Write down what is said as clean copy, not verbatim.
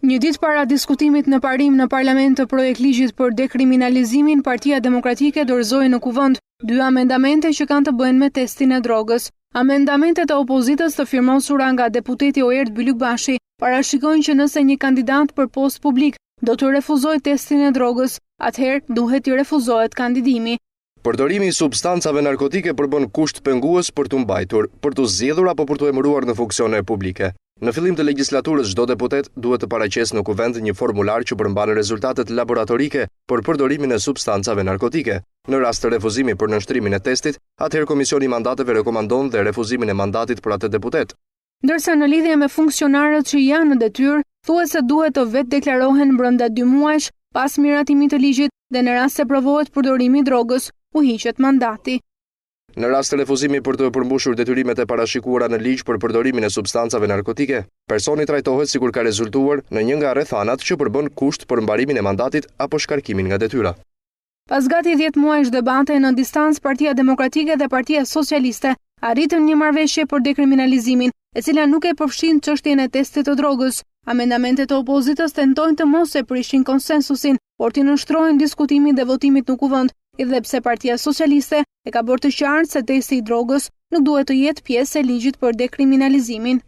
Një ditë para diskutimit në parim në parlament të projekt ligjit për dekriminalizimin, Partia Demokratike dorëzoi në kuvend 2 amendamente që kanë të bëjnë me testin e drogës. Amendamentet e opozitës të firmosura nga deputeti Oert Bylykbashi parashikojnë që nëse një kandidat për post publik do të refuzojë testin e drogës, atëherë duhet i refuzohet kandidimi. Përdorimi i substancave narkotike përbën kusht pengues për të mbajtur, për të zgjedhur apo për të emëruar në funksione publike. Në fillim të legjislaturës, çdo deputet duhet të paraqesë në kuvend një formular që përmban rezultatet laboratorike për përdorimin e substancave narkotike. Në rast të refuzimit për nënshtrimin e testit, atëherë Komisioni i Mandateve rekomandon dhe refuzimin e mandatit për atë deputet. Ndërsa në lidhje me funksionarët që janë në detyrë, thuhet se duhet të vetë deklarohen brenda 2 muajsh pas miratimit të ligjit dhe në rast se provohet përdorimi i drogës, u hiqet mandati. Në rast të refuzimit për të përmbushur detyrimet e parashikuara në ligj për përdorimin e substancave narkotike, personi trajtohet sikur ka rezultuar në një nga rrethanat që përbën kusht për mbarimin e mandatit apo shkarkimin nga detyra. Pas gati 10 muajsh debate në distancë, Partia Demokratike dhe Partia Socialiste arritën një marrëveshje për dekriminalizimin, e cila nuk e përfshin çështjen e testit të drogës. Amendamentet e opozitës tentojnë të mos e prishin konsensusin, por të nënshtrojnë diskutimin dhe votimit në kuvend, edhe pse Partia Socialiste e ka bërë të qartë se testi i drogës nuk duhet të jetë pjesë e ligjit për dekriminalizimin.